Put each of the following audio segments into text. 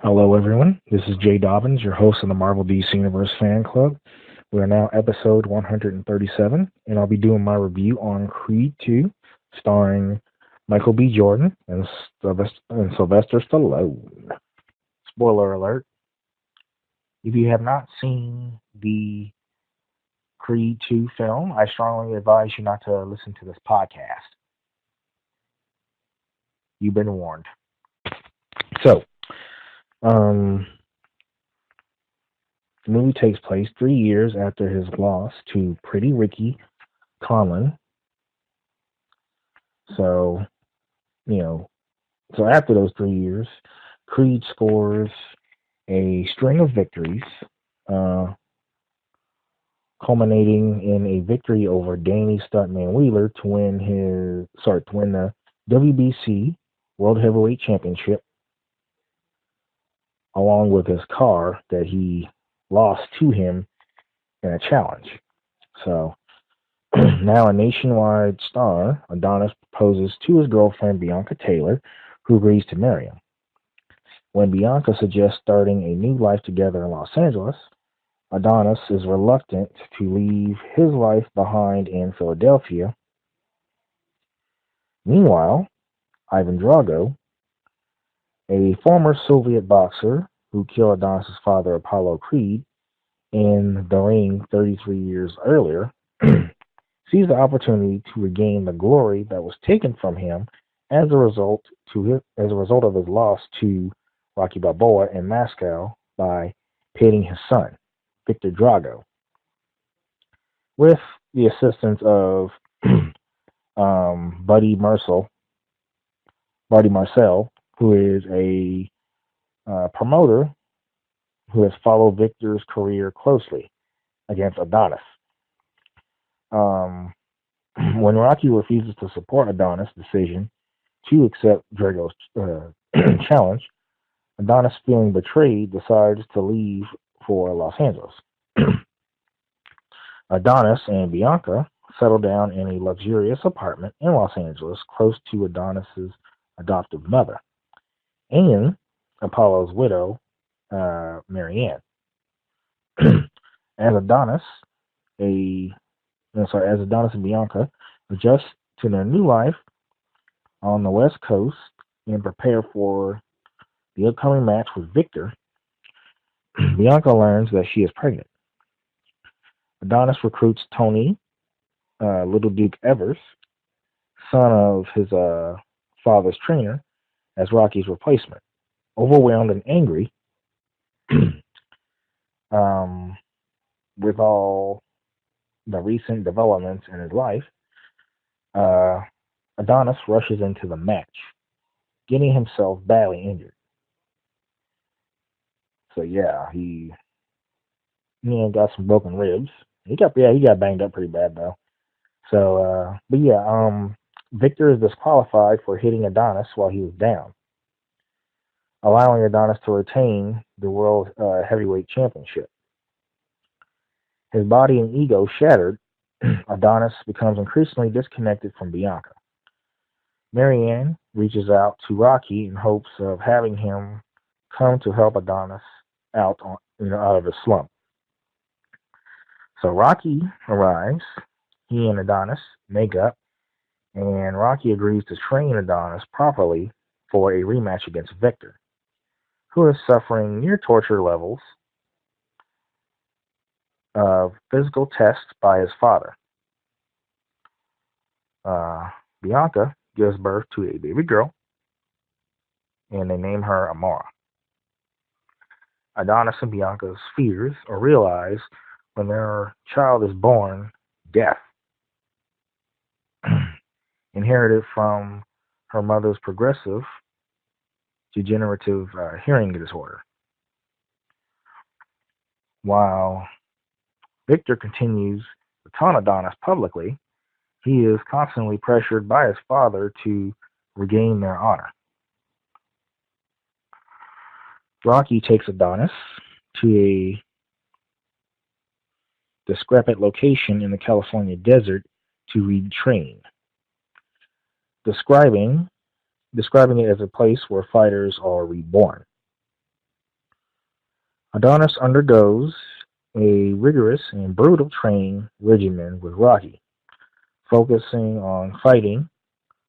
Hello, everyone. This is Jay Dobbins, your host of the Marvel DC Universe Fan Club. We are now episode 137, and I'll be doing my review on Creed 2, starring Michael B. Jordan and Sylvester Stallone. Spoiler alert: if you have not seen the Creed 2 film, I strongly advise you not to listen to this podcast. You've been warned. So, um, the movie takes place 3 years after his loss to Pretty Ricky Conlon. So, you know, so after those 3 years, Creed scores a string of victories, uh, culminating in a victory over Danny Stuntman Wheeler to win the WBC World Heavyweight Championship, along with his car that he lost to him in a challenge. So now a nationwide star, Adonis proposes to his girlfriend Bianca Taylor, who agrees to marry him. When Bianca suggests starting a new life together in Los Angeles, Adonis is reluctant to leave his life behind in Philadelphia. Meanwhile, Ivan Drago, a former Soviet boxer who killed Adonis' father Apollo Creed in the ring 33 years earlier, sees the opportunity to regain the glory that was taken from him as a result of his loss to Rocky Balboa in Moscow by pitting his son, Victor Drago, with the assistance of Buddy Marcel, who is a promoter who has followed Victor's career closely against Adonis. Um, when Rocky refuses to support Adonis' decision to accept Drago's challenge, Adonis, feeling betrayed, decides to leave for Los Angeles. Adonis and Bianca settle down in a luxurious apartment in Los Angeles close to Adonis's adoptive mother and Apollo's widow, Marianne. as Adonis, a as Adonis and Bianca adjust to their new life on the West Coast and prepare for the upcoming match with Victor, Bianca learns that she is pregnant. Adonis recruits Tony, Little Duke Evers, son of his father's trainer, as Rocky's replacement. Overwhelmed and angry um, with all the recent developments in his life, uh, Adonis rushes into the match, getting himself badly injured. So yeah, he got some broken ribs. He got banged up pretty bad though. So but yeah, Victor is disqualified for hitting Adonis while he was down, allowing Adonis to retain the World Heavyweight Championship. His body and ego shattered, Adonis becomes increasingly disconnected from Bianca. Marianne reaches out to Rocky in hopes of having him come to help Adonis out of his slump. So Rocky arrives. He and Adonis make up, and Rocky agrees to train Adonis properly for a rematch against Victor, who is suffering near torture levels of physical tests by his father. Bianca gives birth to a baby girl, and they name her Amara. Adonis and Bianca's fears are realized when their child is born deaf, inherited from her mother's progressive degenerative hearing disorder. While Victor continues to taunt Adonis publicly, he is constantly pressured by his father to regain their honor. Rocky takes Adonis to a decrepit location in the California desert to retrain, describing describing it as a place where fighters are reborn. Adonis undergoes a rigorous and brutal training regimen with Rocky, focusing on fighting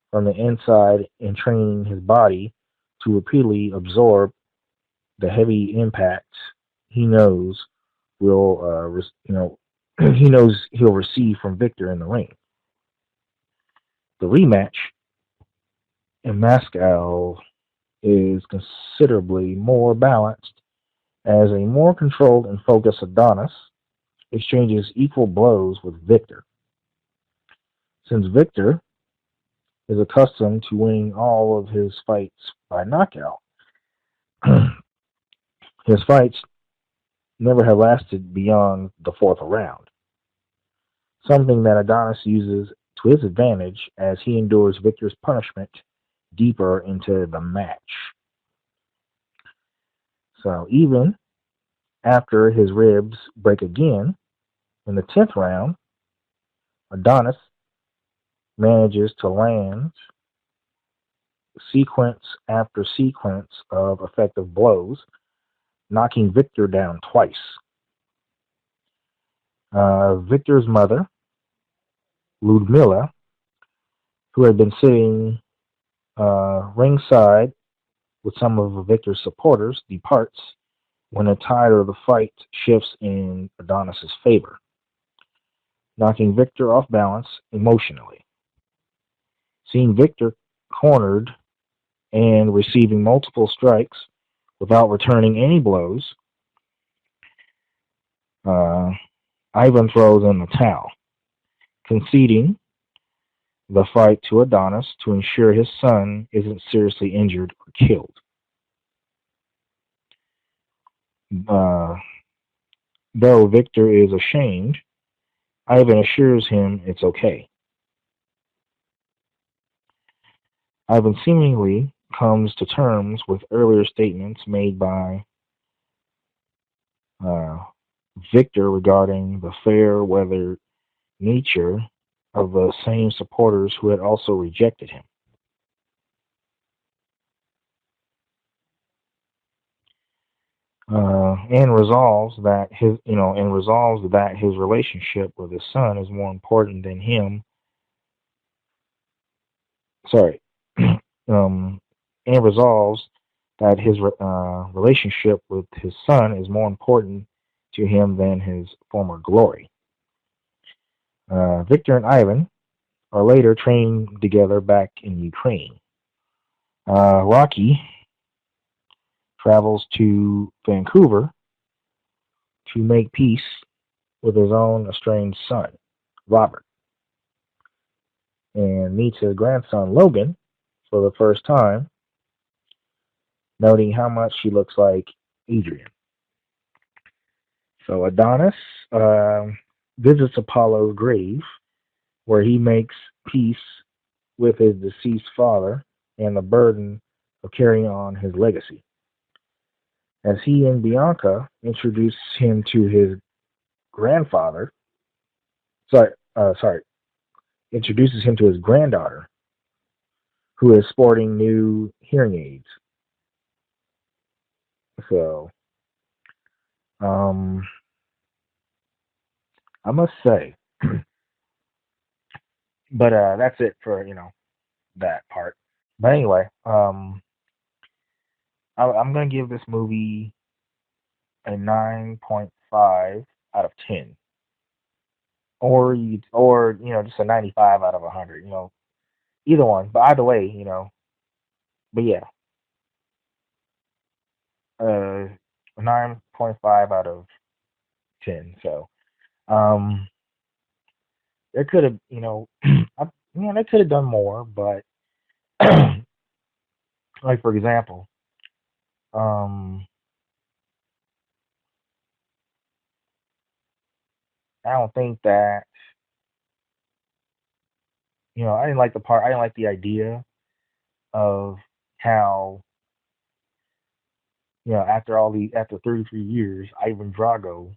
from the inside and training his body to repeatedly absorb the heavy impacts he knows will, he knows he'll receive from Victor in the ring. The rematch in Moscow is considerably more balanced as a more controlled and focused Adonis exchanges equal blows with Victor. Since Victor is accustomed to winning all of his fights by knockout, his fights never have lasted beyond the fourth round, something that Adonis uses to his advantage as he endures Victor's punishment deeper into the match. So even after his ribs break again in the 10th round, Adonis manages to land sequence after sequence of effective blows, knocking Victor down twice. Victor's mother, Ludmilla, who had been sitting ringside with some of Victor's supporters, departs when the tide of the fight shifts in Adonis's favor, knocking Victor off balance emotionally. Seeing Victor cornered and receiving multiple strikes without returning any blows, uh, Ivan throws in the towel, conceding the fight to Adonis to ensure his son isn't seriously injured or killed. Uh, though Victor is ashamed, Ivan assures him it's okay. Ivan seemingly comes to terms with earlier statements made by uh, Victor regarding the fair weather nature of the same supporters who had also rejected him. And resolves that his relationship with his son is more important than him. Sorry, um, and resolves that his relationship with his son is more important to him than his former glory. Victor and Ivan are later trained together back in Ukraine. Rocky travels to Vancouver to make peace with his own estranged son, Robert, and meets his grandson, Logan, for the first time, noting how much he looks like Adrian. So Adonis uh, visits Apollo's grave, where he makes peace with his deceased father and the burden of carrying on his legacy. As he and Bianca introduce him to his grandfather, sorry, introduces him to his granddaughter, who is sporting new hearing aids. So, um, I must say, but that's it for that part. But anyway, I'm gonna give this movie a 9.5 out of 10, or just a 95 out of 100. Either one. But either way, But yeah, uh, 9.5 out of 10. So, um, they could have, they could have done more, but like for example, um, I don't think that I didn't like the idea of how after 33 years, Ivan Drago,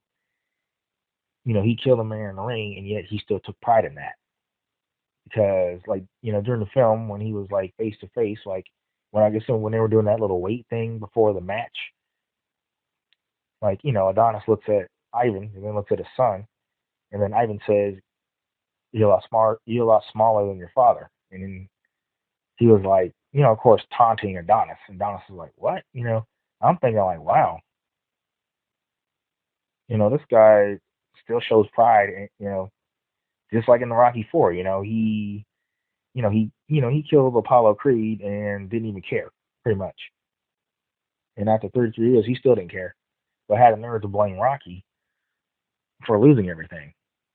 he killed a man in the ring, and yet he still took pride in that because like during the film when he was like face to face, like when they were doing that little weight thing before the match, Like, Adonis looks at Ivan and then looks at his son, and then Ivan says, you're a lot smaller than your father. And then he was like, of course, taunting Adonis. And Adonis was like, what? I'm thinking like, wow, this guy still shows pride, and, just like in the Rocky Four, he killed Apollo Creed and didn't even care, pretty much. And after 33 years, he still didn't care, but had the nerve to blame Rocky for losing everything.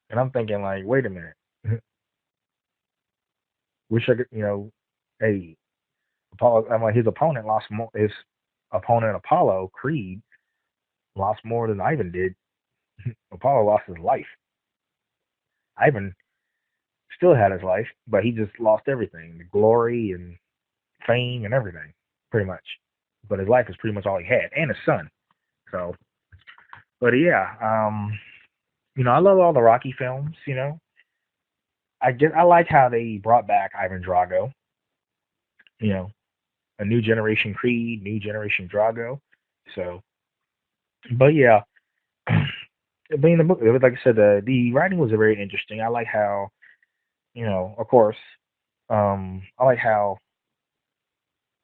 And I'm thinking like, wait a minute, wish I could, hey, Apollo. I'm like, his opponent lost more. His opponent Apollo Creed lost more than Ivan did. Apollo lost his life. Ivan still had his life, but he just lost everything, the glory and fame and everything, pretty much. But his life is pretty much all he had, and his son. So, but yeah, I love all the Rocky films. I like how they brought back Ivan Drago. You know, a new generation Creed, new generation Drago. So, but yeah, but in the book, like I said, the writing was very interesting. I like how, of course, I like how,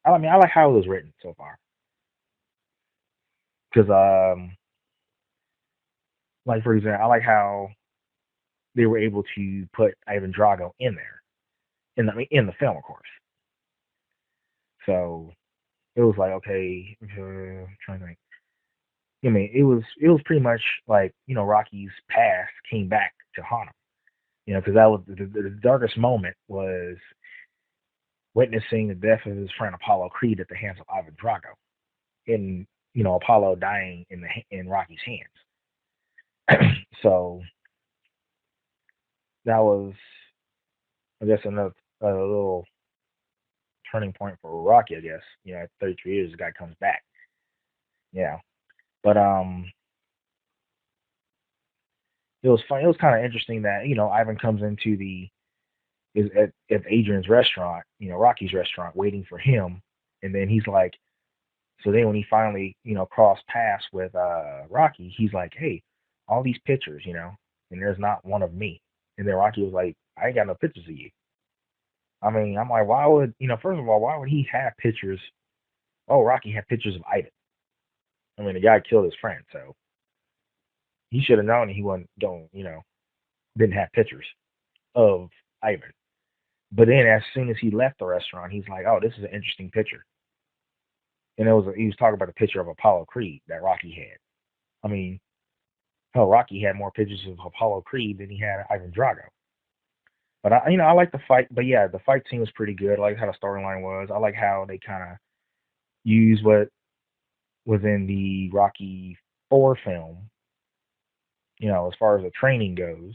I like how it was written so far. Because, like for example, I like how they were able to put Ivan Drago in there in the film, of course. So it was like, okay, I'm trying to think. It was pretty much like Rocky's past came back to haunt him. Because that was the darkest moment was witnessing the death of his friend Apollo Creed at the hands of Ivan Drago, in Apollo dying in Rocky's hands. So that was, I guess, another a little turning point for Rocky. I guess at 33 years, the guy comes back. Yeah, but it was fun. It was kind of interesting that Ivan comes into the is at Adrian's restaurant, Rocky's restaurant, waiting for him, and then he's like, so then when he finally crossed paths with Rocky, he's like, hey, all these pictures, and there's not one of me. And then Rocky was like, I ain't got no pictures of you. I mean, I'm like, why would first of all, why would he have pictures? Oh, Rocky had pictures of Ivan. I mean, the guy killed his friend, so he should have known he wasn't going, didn't have pictures of Ivan. But then as soon as he left the restaurant, he's like, oh, this is an interesting picture. And he was talking about the picture of Apollo Creed that Rocky had. I mean, hell, Rocky had more pictures of Apollo Creed than he had Ivan Drago. But I like the fight. But yeah, the fight scene was pretty good. I like how the storyline was. I like how they kind of used what was in the Rocky Four film. As far as the training goes,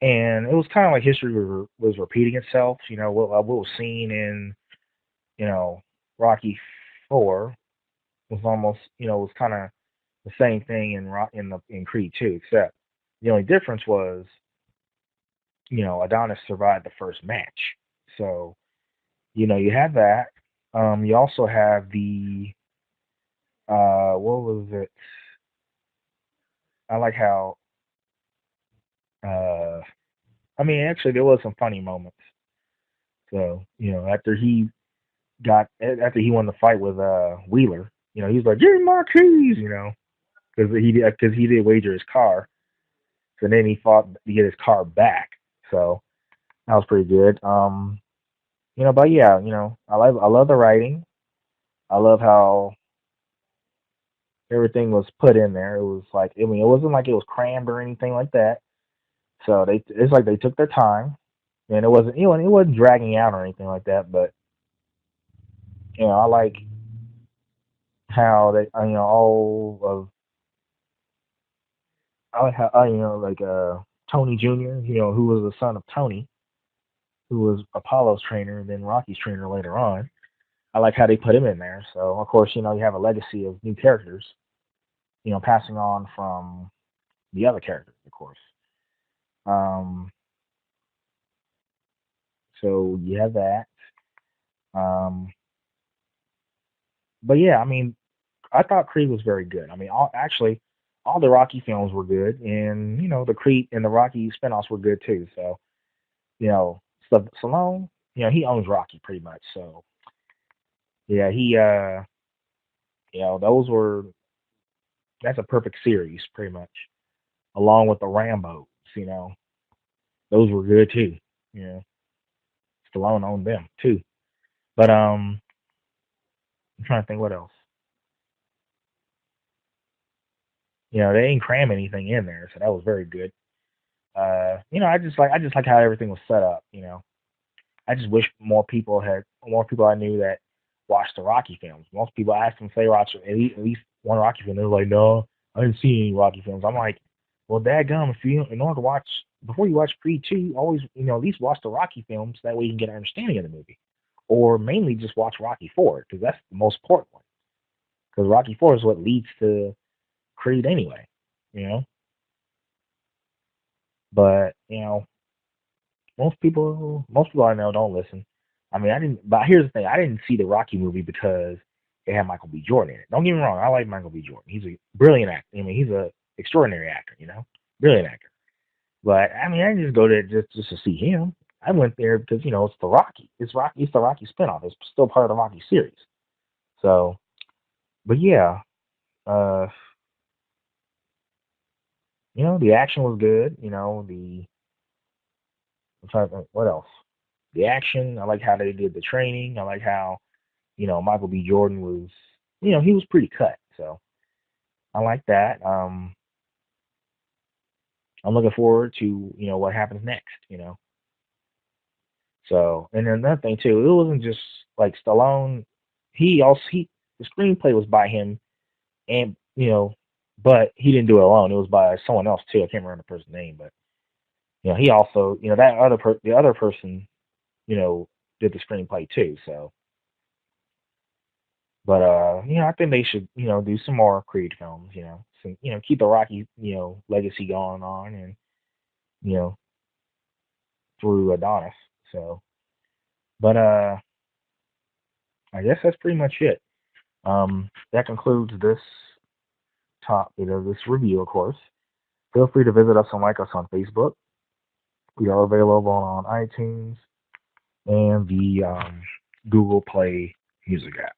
and it was kind of like history was repeating itself. What was seen in Rocky Four was almost was kind of the same thing in Creed 2, except the only difference was Adonis survived the first match. So you have that. You also have the what was it? I like how uh, I mean actually there was some funny moments. So after he won the fight with Wheeler, he's like, "Give me my keys," because he did wager his car. So then he fought to get his car back. So that was pretty good. But yeah, I love the writing. I love how everything was put in there. It was like, I mean, it wasn't like it was crammed or anything like that. So it's like they took their time, and it wasn't dragging out or anything like that. But I like how they, all of, I like how, like Tony Jr., who was the son of Tony, who was Apollo's trainer and then Rocky's trainer later on. I like how they put him in there. So of course, you have a legacy of new characters, passing on from the other characters, of course. Um, so you have that. Um, but yeah, I mean, I thought Creed was very good. I mean, all the Rocky films were good, and the Creed and the Rocky spinoffs were good too. So Stallone, he owns Rocky pretty much. So yeah, those were that's a perfect series pretty much, along with the Rambos. You know, those were good too. You know, Stallone owned them too. But I'm trying to think what else. They didn't cram anything in there, so that was very good. I just like how everything was set up. I just wish more people I knew that watched the Rocky films. Most people I asked them if they watch at least one Rocky film. They're like, no, I didn't see any Rocky films. I'm like, well, dadgum, if you in order to watch before you watch Creed 2, always at least watch the Rocky films. That way you can get an understanding of the movie, or mainly just watch Rocky 4 because that's the most important one. Because Rocky 4 is what leads to Creed anyway. You know, but most people I know don't listen. I mean, I didn't. But here's the thing: I didn't see the Rocky movie because it had Michael B. Jordan in it. Don't get me wrong; I like Michael B. Jordan. He's a brilliant actor. I mean, he's a extraordinary actor. Brilliant actor. But I mean, I didn't just go there just to see him. I went there because it's the Rocky. It's Rocky. It's the Rocky spinoff. It's still part of the Rocky series. So, but yeah, uh, the action was good. I'm trying to think what else. The action. I like how they did the training. I like how Michael B. Jordan was, he was pretty cut. So I like that. I'm looking forward to, what happens next, So, and then another thing too, it wasn't just like Stallone. The screenplay was by him and, but he didn't do it alone. It was by someone else too. I can't remember the person's name, but, he also, the other person, did the screenplay too. So, but I think they should, do some more Creed films, so, keep the Rocky, legacy going on and, you know, through Adonis. So, but I guess that's pretty much it. That concludes this this review, of course. Feel free to visit us and like us on Facebook. We are available on iTunes and the Google Play Music app.